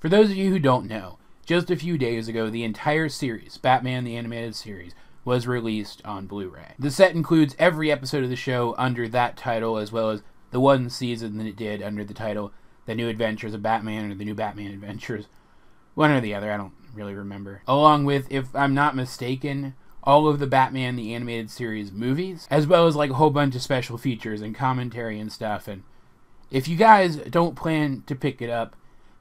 For those of you who don't know, just a few days ago, the entire series, Batman the Animated Series, was released on Blu-ray. The set includes every episode of the show under that title, as well as the one season that it did under the title The New Adventures of Batman, or The New Batman Adventures. One or the other, I don't really remember. Along with, if I'm not mistaken, all of the Batman the Animated Series movies, as well as like a whole bunch of special features and commentary and stuff. And if you guys don't plan to pick it up,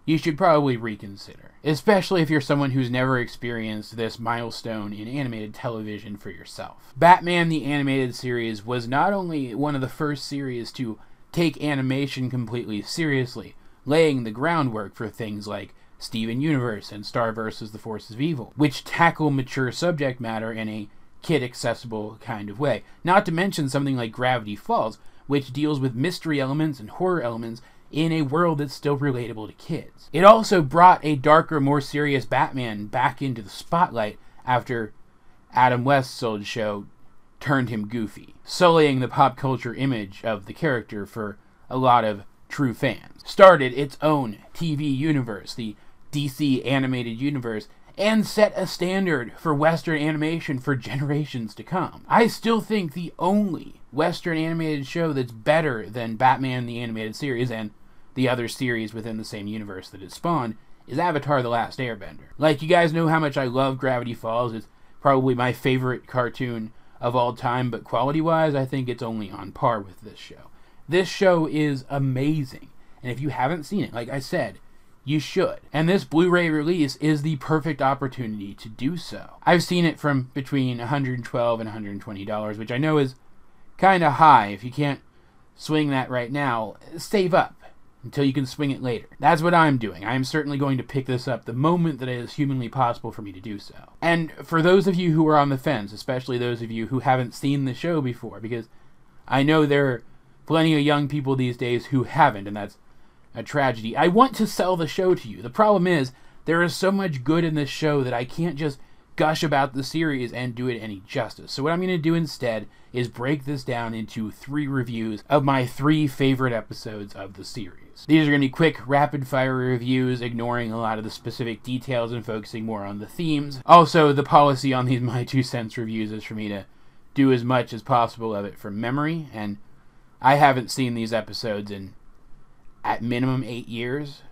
you should probably reconsider. Especially if you're someone who's never experienced this milestone in animated television for yourself. Batman the Animated Series was not only one of the first series to take animation completely seriously, laying the groundwork for things like Steven Universe and Star vs. the Forces of Evil, which tackle mature subject matter in a kid-accessible kind of way. Not to mention something like Gravity Falls, which deals with mystery elements and horror elements in a world that's still relatable to kids. It also brought a darker, more serious Batman back into the spotlight after Adam West's old show turned him goofy, sullying the pop culture image of the character for a lot of true fans. Started its own TV universe, the DC Animated Universe, and set a standard for Western animation for generations to come. I still think the only Western animated show that's better than Batman the Animated Series and the other series within the same universe that it spawned is Avatar: The Last Airbender. Like, you guys know how much I love Gravity Falls. It's probably my favorite cartoon of all time, but quality-wise, I think it's only on par with this show. This show is amazing, and if you haven't seen it, like I said, you should. And this Blu-ray release is the perfect opportunity to do so. I've seen it from between $112 and $120, which I know is kind of high. If you can't swing that right now, save up until you can swing it later. That's what I'm doing. I am certainly going to pick this up the moment that it is humanly possible for me to do so. And for those of you who are on the fence, especially those of you who haven't seen the show before, because I know there are plenty of young people these days who haven't, and that's a tragedy. I want to sell the show to you. The problem is, there is so much good in this show that I can't just gush about the series and do it any justice. So what I'm going to do instead is break this down into 3 reviews of my 3 favorite episodes of the series. These are going to be quick, rapid-fire reviews, ignoring a lot of the specific details and focusing more on the themes. Also, the policy on these My 2 Cents reviews is for me to do as much as possible of it from memory, and I haven't seen these episodes in, at minimum, 8 years.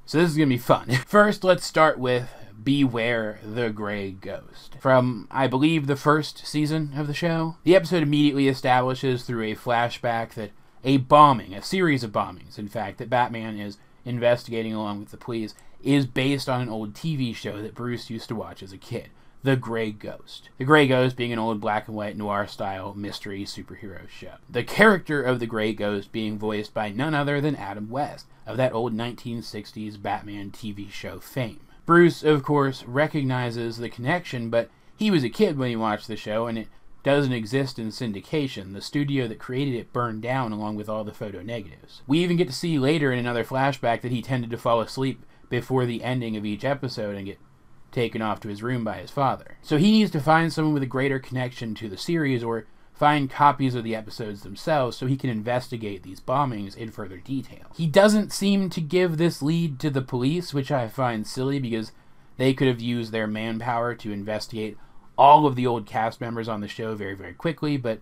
So this is going to be fun. First, let's start with Beware the Grey Ghost. From, I believe, the first season of the show. The episode immediately establishes through a flashback that a bombing, a series of bombings, in fact, that Batman is investigating along with the police, is based on an old TV show that Bruce used to watch as a kid. The Grey Ghost. The Grey Ghost being an old black and white noir-style mystery superhero show. The character of the Grey Ghost being voiced by none other than Adam West, of that old 1960s Batman TV show fame. Bruce, of course, recognizes the connection, but he was a kid when he watched the show, and it doesn't exist in syndication. The studio that created it burned down along with all the photo negatives. We even get to see later in another flashback that he tended to fall asleep before the ending of each episode and get taken off to his room by his father. So he needs to find someone with a greater connection to the series, or find copies of the episodes themselves so he can investigate these bombings in further detail. He doesn't seem to give this lead to the police, which I find silly because they could have used their manpower to investigate all of the old cast members on the show very, very quickly, but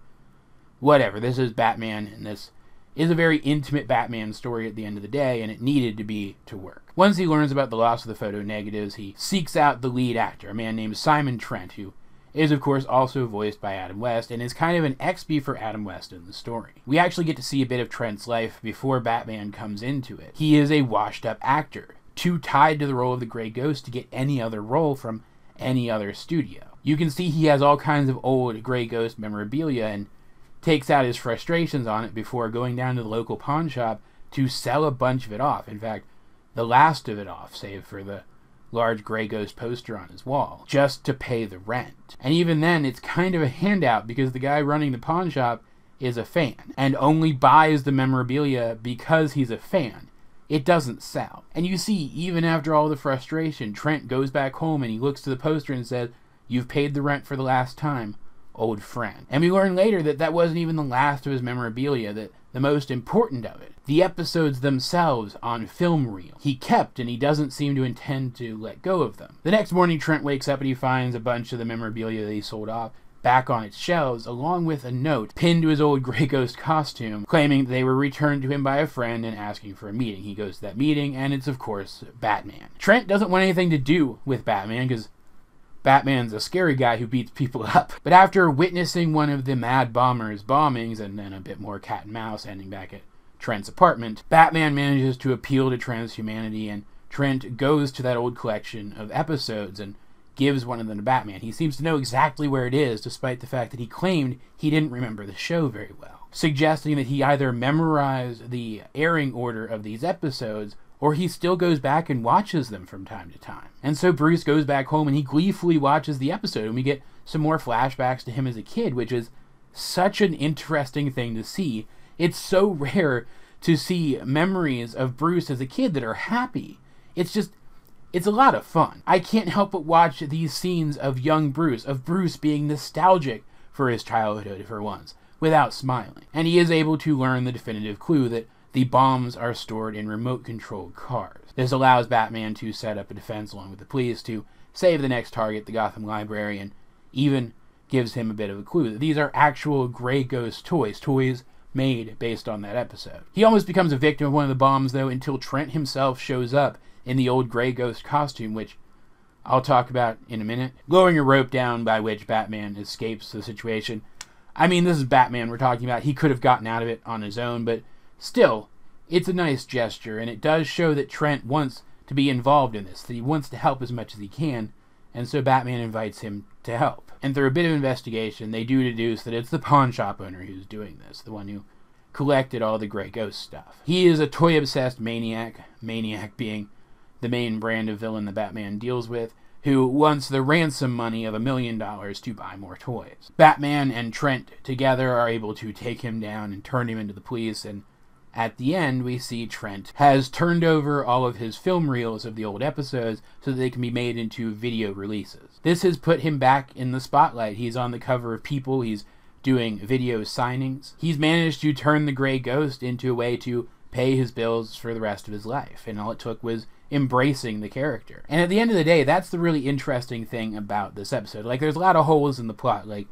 whatever. This is Batman, and this is a very intimate Batman story at the end of the day, and it needed to be to work. Once he learns about the loss of the photo negatives, he seeks out the lead actor, a man named Simon Trent, who is, of course, also voiced by Adam West, and is kind of an ex-B for Adam West in the story. We actually get to see a bit of Trent's life before Batman comes into it. He is a washed-up actor, too tied to the role of the Grey Ghost to get any other role from any other studio. You can see he has all kinds of old Grey Ghost memorabilia and takes out his frustrations on it before going down to the local pawn shop to sell a bunch of it off. In fact, the last of it off, save for the large Grey Ghost poster on his wall, just to pay the rent. And even then, it's kind of a handout because the guy running the pawn shop is a fan and only buys the memorabilia because he's a fan. It doesn't sell. And you see, even after all the frustration, Trent goes back home and he looks to the poster and says, "You've paid the rent for the last time. old friend. And we learn later that that wasn't even the last of his memorabilia, that the most important of it, the episodes themselves on film reel, he kept, and he doesn't seem to intend to let go of them. The next morning, Trent wakes up and he finds a bunch of the memorabilia that he sold off back on its shelves, along with a note pinned to his old Grey Ghost costume, claiming they were returned to him by a friend and asking for a meeting. He goes to that meeting, and it's, of course, Batman. Trent doesn't want anything to do with Batman, because Batman's a scary guy who beats people up. But after witnessing one of the Mad Bomber's bombings, and then a bit more cat and mouse ending back at Trent's apartment, Batman manages to appeal to transhumanity, and Trent goes to that old collection of episodes and gives one of them to Batman. He seems to know exactly where it is, despite the fact that he claimed he didn't remember the show very well, suggesting that he either memorized the airing order of these episodes, or he still goes back and watches them from time to time. And so Bruce goes back home and he gleefully watches the episode, and we get some more flashbacks to him as a kid, which is such an interesting thing to see. It's so rare to see memories of Bruce as a kid that are happy. It's a lot of fun. I can't help but watch these scenes of young Bruce, of Bruce being nostalgic for his childhood for once, without smiling. And he is able to learn the definitive clue that the bombs are stored in remote-controlled cars. This allows Batman to set up a defense along with the police to save the next target, the Gotham Library, and even gives him a bit of a clue that these are actual Grey Ghost toys made based on that episode. He almost becomes a victim of one of the bombs, though, until Trent himself shows up in the old Grey Ghost costume, which I'll talk about in a minute, lowering a rope down by which Batman escapes the situation. I mean, this is Batman we're talking about. He could have gotten out of it on his own, but still, it's a nice gesture, and it does show that Trent wants to be involved in this, that he wants to help as much as he can, and so Batman invites him to help. And through a bit of investigation, they do deduce that it's the pawn shop owner who's doing this, the one who collected all the Grey Ghost stuff. He is a toy-obsessed maniac being the main brand of villain that Batman deals with, who wants the ransom money of $1 million to buy more toys. Batman and Trent together are able to take him down and turn him into the police, and at the end we see Trent has turned over all of his film reels of the old episodes so that they can be made into video releases. This has put him back in the spotlight. He's on the cover of People, he's doing video signings. He's managed to turn the Grey Ghost into a way to pay his bills for the rest of his life, and all it took was embracing the character. And at the end of the day, that's the really interesting thing about this episode. Like, there's a lot of holes in the plot. Like,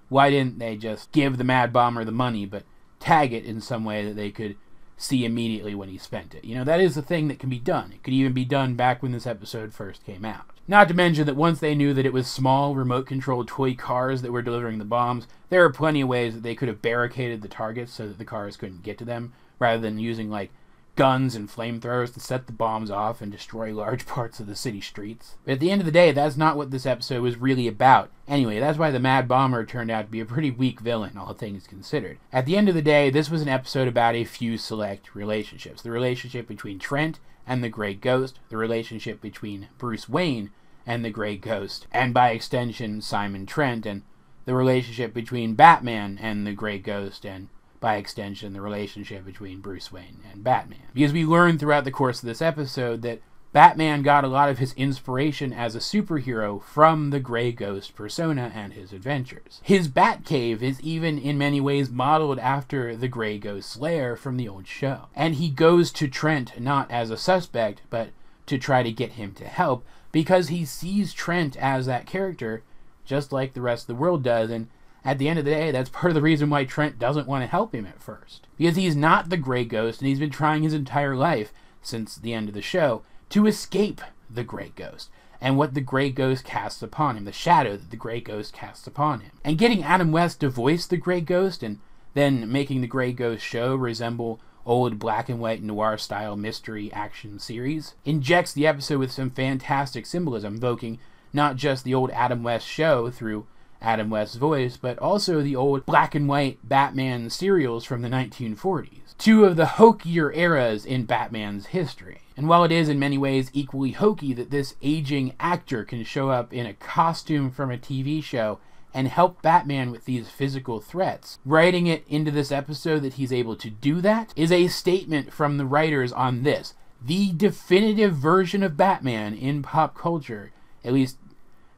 why didn't they just give the Mad Bomber the money, but tag it in some way that they could see immediately when he spent it? You know, that is a thing that can be done. It could even be done back when this episode first came out. Not to mention that once they knew that it was small, remote-controlled toy cars that were delivering the bombs, there are plenty of ways that they could have barricaded the targets so that the cars couldn't get to them, rather than using, like, guns and flamethrowers to set the bombs off and destroy large parts of the city streets. But at the end of the day, that's not what this episode was really about. Anyway, that's why the Mad Bomber turned out to be a pretty weak villain, all things considered. At the end of the day, this was an episode about a few select relationships. The relationship between Trent and the Grey Ghost, the relationship between Bruce Wayne and the Grey Ghost, and by extension, Simon Trent, and the relationship between Batman and the Grey Ghost, and by extension, the relationship between Bruce Wayne and Batman. Because we learned throughout the course of this episode that Batman got a lot of his inspiration as a superhero from the Grey Ghost persona and his adventures. His Batcave is even in many ways modeled after the Grey Ghost's lair from the old show. And he goes to Trent not as a suspect, but to try to get him to help, because he sees Trent as that character, just like the rest of the world does, and at the end of the day, that's part of the reason why Trent doesn't want to help him at first. Because he's not the Grey Ghost, and he's been trying his entire life, since the end of the show, to escape the Grey Ghost, and what the Grey Ghost casts upon him, the shadow that the Grey Ghost casts upon him. And getting Adam West to voice the Grey Ghost, and then making the Grey Ghost show resemble old black and white noir-style mystery action series, injects the episode with some fantastic symbolism, evoking not just the old Adam West show through Adam West's voice, but also the old black and white Batman serials from the 1940s. Two of the hokier eras in Batman's history. And while it is in many ways equally hokey that this aging actor can show up in a costume from a TV show and help Batman with these physical threats, writing it into this episode that he's able to do that is a statement from the writers on this, the definitive version of Batman in pop culture, at least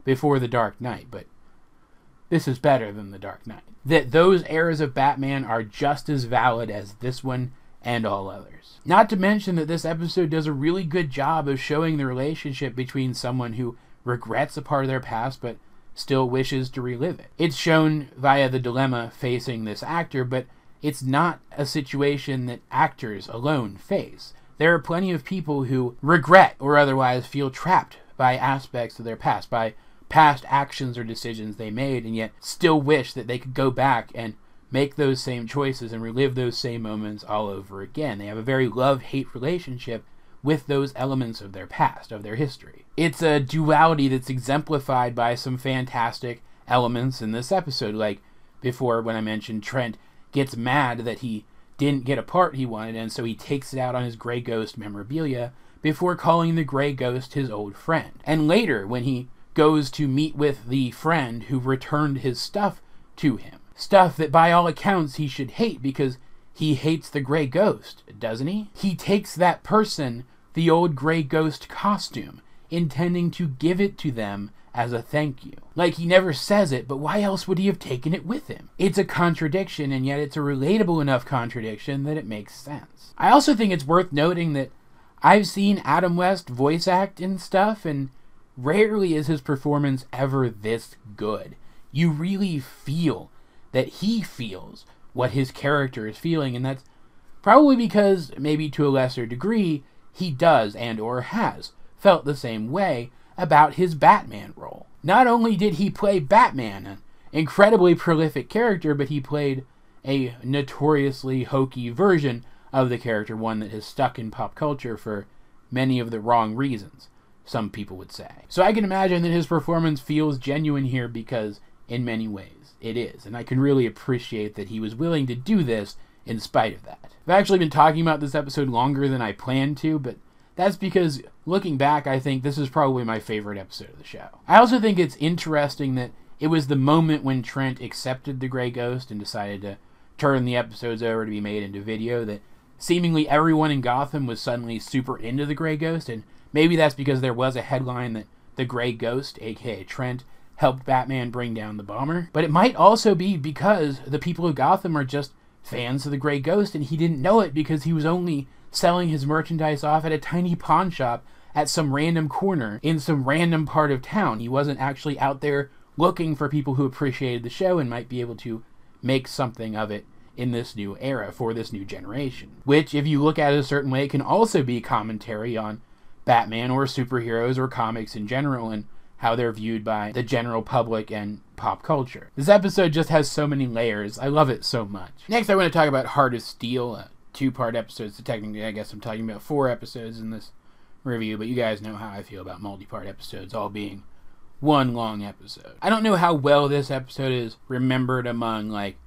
before The Dark Knight, but this is better than The Dark Knight. That those eras of Batman are just as valid as this one and all others. Not to mention that this episode does a really good job of showing the relationship between someone who regrets a part of their past but still wishes to relive it. It's shown via the dilemma facing this actor, but it's not a situation that actors alone face. There are plenty of people who regret or otherwise feel trapped by aspects of their past, by past actions or decisions they made, and yet still wish that they could go back and make those same choices and relive those same moments all over again. They have a very love-hate relationship with those elements of their past, of their history. It's a duality that's exemplified by some fantastic elements in this episode, like before when I mentioned Trent gets mad that he didn't get a part he wanted, and so he takes it out on his Grey Ghost memorabilia before calling the Grey Ghost his old friend. And later, when he goes to meet with the friend who returned his stuff to him, stuff that by all accounts he should hate because he hates the Grey Ghost, doesn't he? He takes that person the old Grey Ghost costume, intending to give it to them as a thank you. Like, he never says it, but why else would he have taken it with him? It's a contradiction, and yet it's a relatable enough contradiction that it makes sense. I also think it's worth noting that I've seen Adam West voice act in stuff, and rarely is his performance ever this good. You really feel that he feels what his character is feeling, and that's probably because, maybe to a lesser degree, he does and or has felt the same way about his Batman role. Not only did he play Batman, an incredibly prolific character, but he played a notoriously hokey version of the character, one that has stuck in pop culture for many of the wrong reasons, some people would say. So I can imagine that his performance feels genuine here because, in many ways, it is. And I can really appreciate that he was willing to do this in spite of that. I've actually been talking about this episode longer than I planned to, but that's because, looking back, I think this is probably my favorite episode of the show. I also think it's interesting that it was the moment when Trent accepted the Grey Ghost and decided to turn the episodes over to be made into video that seemingly everyone in Gotham was suddenly super into the Grey Ghost, and maybe that's because there was a headline that the Grey Ghost, aka Trent, helped Batman bring down the bomber. But it might also be because the people of Gotham are just fans of the Grey Ghost, and he didn't know it because he was only selling his merchandise off at a tiny pawn shop at some random corner in some random part of town. He wasn't actually out there looking for people who appreciated the show and might be able to make something of it in this new era for this new generation. Which, if you look at it a certain way, can also be commentary on Batman or superheroes or comics in general and how they're viewed by the general public and pop culture. This episode just has so many layers. I love it so much. Next, I want to talk about Heart of Steel, a two-part episode, so technically I guess I'm talking about 4 episodes in this review, but you guys know how I feel about multi-part episodes all being one long episode. I don't know how well this episode is remembered among, like,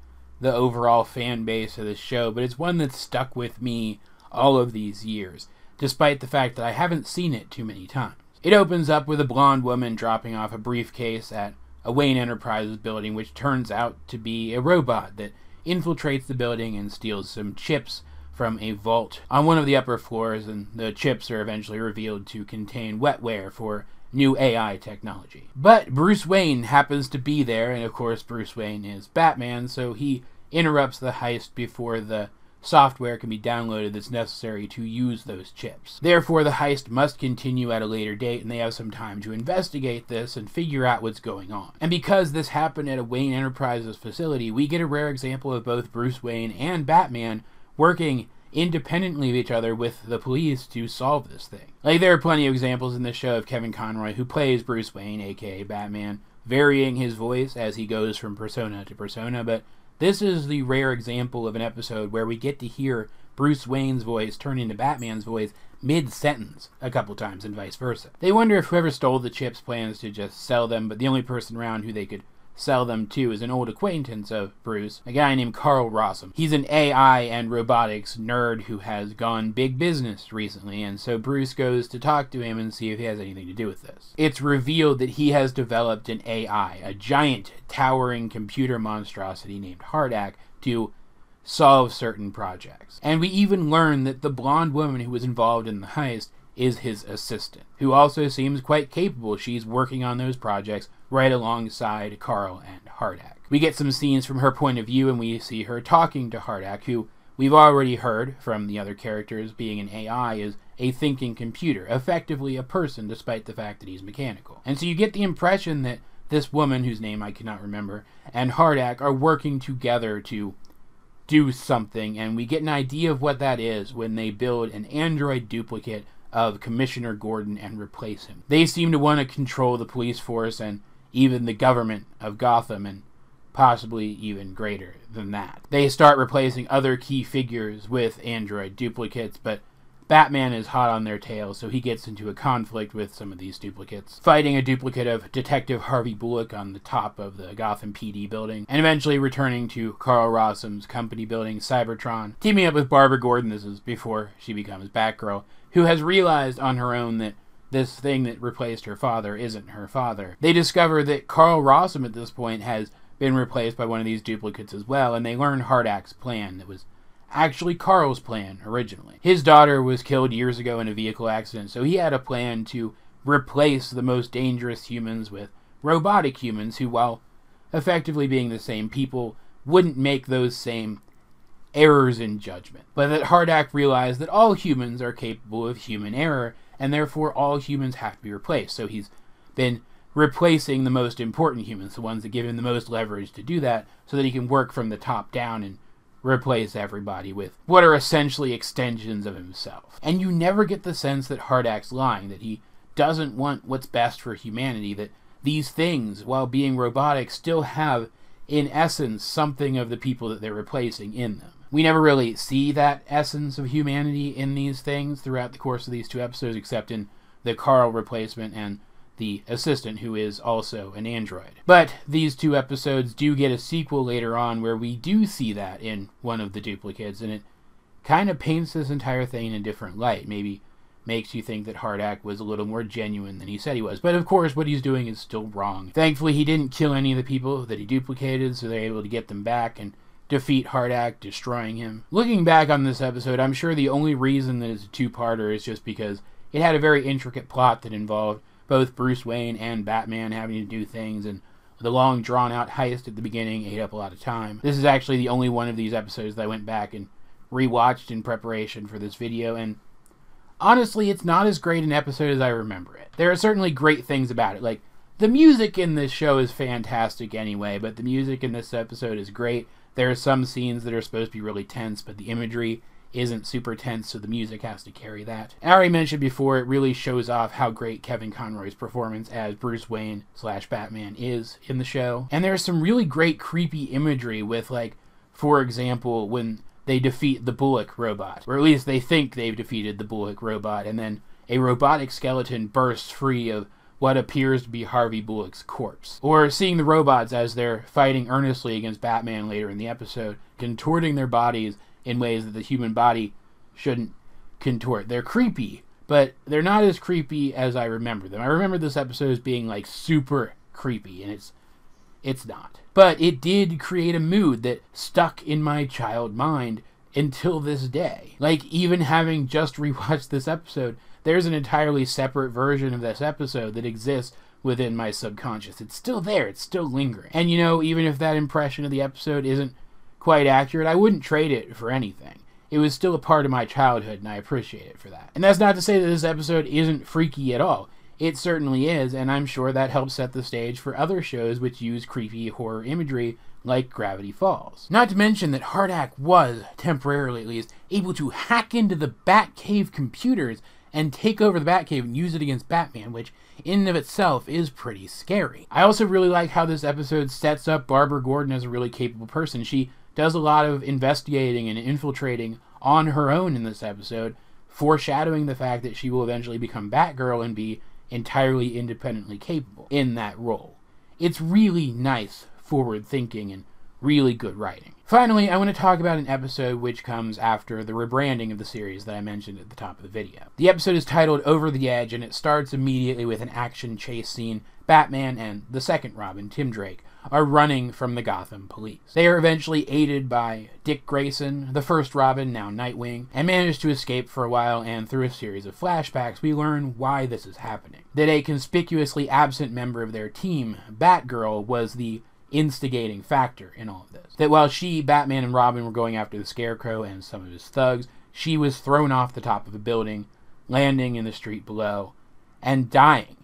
the overall fan base of the show, but it's one that's stuck with me all of these years, despite the fact that I haven't seen it too many times. It opens up with a blonde woman dropping off a briefcase at a Wayne Enterprises building, which turns out to be a robot that infiltrates the building and steals some chips from a vault on one of the upper floors, and the chips are eventually revealed to contain wetware for new AI technology. But Bruce Wayne happens to be there, and of course Bruce Wayne is Batman, so he interrupts the heist before the software can be downloaded that's necessary to use those chips. Therefore, the heist must continue at a later date, and they have some time to investigate this and figure out what's going on. And because this happened at a Wayne Enterprises facility, we get a rare example of both Bruce Wayne and Batman working independently of each other with the police to solve this thing. Like, there are plenty of examples in the show of Kevin Conroy, who plays Bruce Wayne, aka Batman, varying his voice as he goes from persona to persona, but this is the rare example of an episode where we get to hear Bruce Wayne's voice turn into Batman's voice mid-sentence a couple times and vice versa. They wonder if whoever stole the chips plans to just sell them, but the only person around who they could sell them to is an old acquaintance of Bruce, a guy named Carl Rossum. He's an AI and robotics nerd who has gone big business recently, and so Bruce goes to talk to him and see if he has anything to do with this. It's revealed that he has developed an AI, a giant, towering computer monstrosity named Hardak, to solve certain projects. And we even learn that the blonde woman who was involved in the heist is his assistant, who also seems quite capable. She's working on those projects right alongside Carl and Hardak. We get some scenes from her point of view, and we see her talking to Hardak, who we've already heard from the other characters being an AI is a thinking computer, effectively a person despite the fact that he's mechanical. And so you get the impression that this woman, whose name I cannot remember, and Hardak are working together to do something, and we get an idea of what that is when they build an android duplicate of Commissioner Gordon and replace him. They seem to want to control the police force and even the government of Gotham, and possibly even greater than that. They start replacing other key figures with android duplicates, but Batman is hot on their tail, so he gets into a conflict with some of these duplicates, fighting a duplicate of Detective Harvey Bullock on the top of the Gotham PD building, and eventually returning to Carl Rossum's company building, Cybertron, teaming up with Barbara Gordon. This is before she becomes Batgirl, who has realized on her own that this thing that replaced her father isn't her father. They discover that Carl Rossum at this point has been replaced by one of these duplicates as well, and they learn Hardak's plan that was actually Carl's plan originally. His daughter was killed years ago in a vehicle accident, so he had a plan to replace the most dangerous humans with robotic humans who, while effectively being the same people, wouldn't make those same errors in judgment. But that Hardak realized that all humans are capable of human error, and therefore all humans have to be replaced. So he's been replacing the most important humans, the ones that give him the most leverage to do that, so that he can work from the top down and replace everybody with what are essentially extensions of himself. And you never get the sense that Hardak's lying, that he doesn't want what's best for humanity, that these things, while being robotic, still have, in essence, something of the people that they're replacing in them. We never really see that essence of humanity in these things throughout the course of these two episodes, except in the Carl replacement and the assistant, who is also an android. But these two episodes do get a sequel later on where we do see that in one of the duplicates, and it kind of paints this entire thing in a different light. Maybe makes you think that Hardak was a little more genuine than he said he was. But of course, what he's doing is still wrong. Thankfully, he didn't kill any of the people that he duplicated, so they're able to get them back and defeat Hardak, destroying him. Looking back on this episode, I'm sure the only reason that it's a two-parter is just because it had a very intricate plot that involved both Bruce Wayne and Batman having to do things, and the long drawn-out heist at the beginning ate up a lot of time. This is actually the only one of these episodes that I went back and rewatched in preparation for this video, and honestly, it's not as great an episode as I remember it. There are certainly great things about it. Like, the music in this show is fantastic anyway, but the music in this episode is great. There are some scenes that are supposed to be really tense, but the imagery isn't super tense, so the music has to carry that. I already mentioned before, it really shows off how great Kevin Conroy's performance as Bruce Wayne / Batman is in the show. And there's some really great creepy imagery with, like, for example, when they defeat the Bullock robot, or at least they think they've defeated the Bullock robot, and then a robotic skeleton bursts free of what appears to be Harvey Bullock's corpse. Or seeing the robots as they're fighting earnestly against Batman later in the episode, contorting their bodies in ways that the human body shouldn't contort. They're creepy, but they're not as creepy as I remember them. I remember this episode as being, like, super creepy, and it's not. But it did create a mood that stuck in my child mind until this day. Like, even having just rewatched this episode, there's an entirely separate version of this episode that exists within my subconscious. It's still there. It's still lingering. And, you know, even if that impression of the episode isn't quite accurate, I wouldn't trade it for anything. It was still a part of my childhood, and I appreciate it for that. And that's not to say that this episode isn't freaky at all. It certainly is, and I'm sure that helps set the stage for other shows which use creepy horror imagery, like Gravity Falls. Not to mention that Hardak was, temporarily at least, able to hack into the Batcave computers and take over the Batcave and use it against Batman, which in and of itself is pretty scary. I also really like how this episode sets up Barbara Gordon as a really capable person. She does a lot of investigating and infiltrating on her own in this episode, foreshadowing the fact that she will eventually become Batgirl and be entirely independently capable in that role. It's really nice forward thinking and really good writing. Finally, I want to talk about an episode which comes after the rebranding of the series that I mentioned at the top of the video. The episode is titled Over the Edge, and it starts immediately with an action chase scene. Batman and the second Robin, Tim Drake, are running from the Gotham police. They are eventually aided by Dick Grayson, the first Robin, now Nightwing, and manage to escape for a while, and through a series of flashbacks, we learn why this is happening. That a conspicuously absent member of their team, Batgirl, was the instigating factor in all of this. That while Batman, and Robin were going after the Scarecrow and some of his thugs, she was thrown off the top of a building, landing in the street below, and dying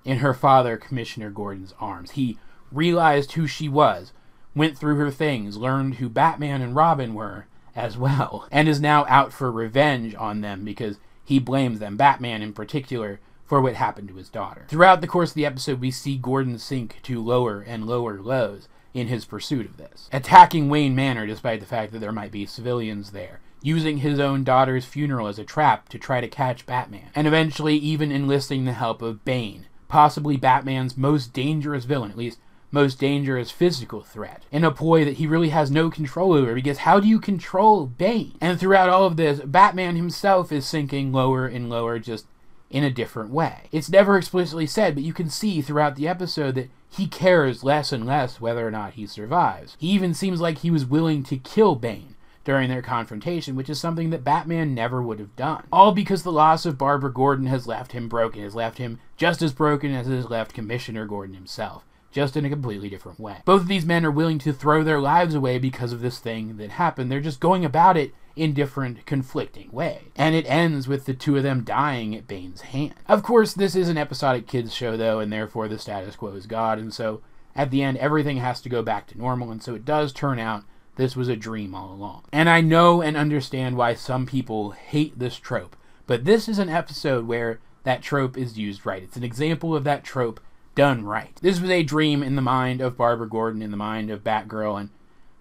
in her father, Commissioner Gordon's arms. He realized who she was, went through her things, learned who Batman and Robin were as well, and is now out for revenge on them because he blames them, Batman in particular, for what happened to his daughter. Throughout the course of the episode, we see Gordon sink to lower and lower lows in his pursuit of this, attacking Wayne Manor despite the fact that there might be civilians there, using his own daughter's funeral as a trap to try to catch Batman, and eventually even enlisting the help of Bane, possibly Batman's most dangerous villain, at least most dangerous physical threat, in a ploy that he really has no control over, because how do you control Bane? And throughout all of this, Batman himself is sinking lower and lower, just in a different way. It's never explicitly said, but you can see throughout the episode that he cares less and less whether or not he survives. He even seems like he was willing to kill Bane during their confrontation, which is something that Batman never would have done. All because the loss of Barbara Gordon has left him broken, has left him just as broken as it has left Commissioner Gordon himself, just in a completely different way. Both of these men are willing to throw their lives away because of this thing that happened. They're just going about it in different, conflicting ways. And it ends with the two of them dying at Bane's hand. Of course, this is an episodic kids show, though, and therefore the status quo is God, and so at the end, everything has to go back to normal, and so it does turn out this was a dream all along. And I know and understand why some people hate this trope, but this is an episode where that trope is used right. It's an example of that trope done right. This was a dream in the mind of Barbara Gordon, in the mind of Batgirl, and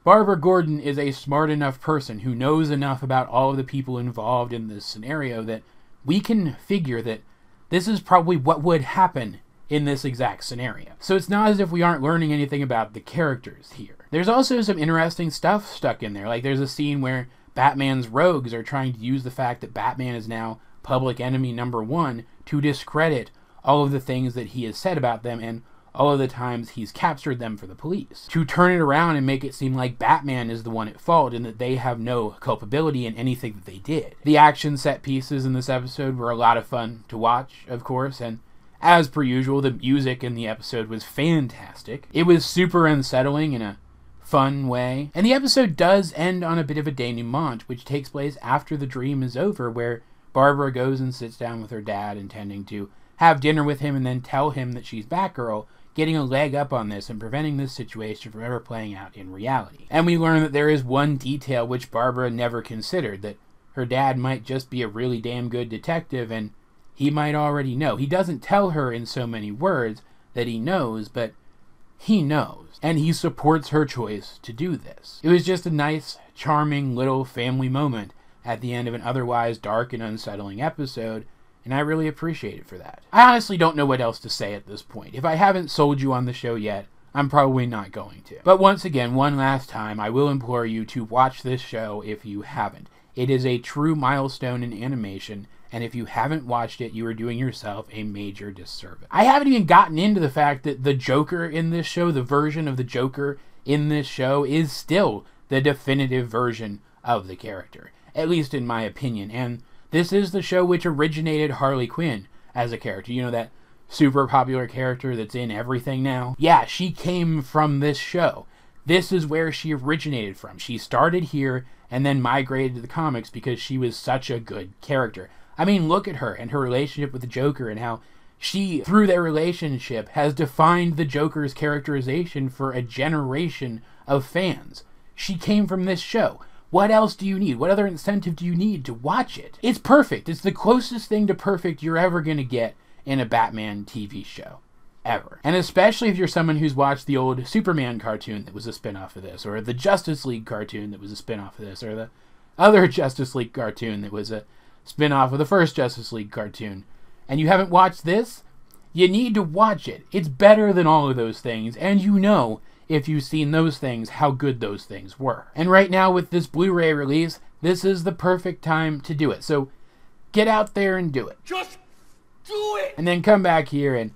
Barbara Gordon is a smart enough person who knows enough about all of the people involved in this scenario that we can figure that this is probably what would happen in this exact scenario. So it's not as if we aren't learning anything about the characters here. There's also some interesting stuff stuck in there. Like there's a scene where Batman's rogues are trying to use the fact that Batman is now public enemy #1 to discredit all of the things that he has said about them and all of the times he's captured them for the police, to turn it around and make it seem like Batman is the one at fault and that they have no culpability in anything that they did. The action set pieces in this episode were a lot of fun to watch, of course, and as per usual, the music in the episode was fantastic. It was super unsettling in a fun way, and the episode does end on a bit of a denouement, which takes place after the dream is over, where Barbara goes and sits down with her dad, intending to have dinner with him and then tell him that she's Batgirl, getting a leg up on this and preventing this situation from ever playing out in reality. And we learn that there is one detail which Barbara never considered, that her dad might just be a really damn good detective and he might already know. He doesn't tell her in so many words that he knows, but he knows. And he supports her choice to do this. It was just a nice, charming little family moment at the end of an otherwise dark and unsettling episode, and I really appreciate it for that. I honestly don't know what else to say at this point. If I haven't sold you on the show yet, I'm probably not going to. But once again, one last time, I will implore you to watch this show if you haven't. It is a true milestone in animation, and if you haven't watched it, you are doing yourself a major disservice. I haven't even gotten into the fact that the Joker in this show, the version of the Joker in this show, is still the definitive version of the character, at least in my opinion, and this is the show which originated Harley Quinn as a character. You know, that super popular character that's in everything now? Yeah, she came from this show. This is where she originated from. She started here and then migrated to the comics because she was such a good character. I mean, look at her and her relationship with the Joker and how she, through their relationship, has defined the Joker's characterization for a generation of fans. She came from this show. What else do you need? What other incentive do you need to watch it? It's perfect. It's the closest thing to perfect you're ever going to get in a Batman TV show. Ever. And especially if you're someone who's watched the old Superman cartoon that was a spin-off of this, or the Justice League cartoon that was a spin-off of this, or the other Justice League cartoon that was a spin-off of the first Justice League cartoon, and you haven't watched this, you need to watch it. It's better than all of those things, and you know, if you've seen those things, how good those things were. And right now, with this Blu-ray release, this is the perfect time to do it. So, get out there and do it. Just do it! And then come back here and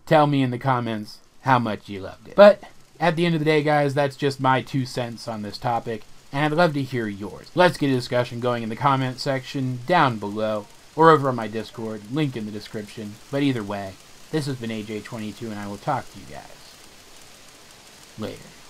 tell me in the comments how much you loved it. But, at the end of the day, guys, that's just my 2 cents on this topic, and I'd love to hear yours. Let's get a discussion going in the comment section down below, or over on my Discord, link in the description. But either way, this has been AJ22, and I will talk to you guys Later.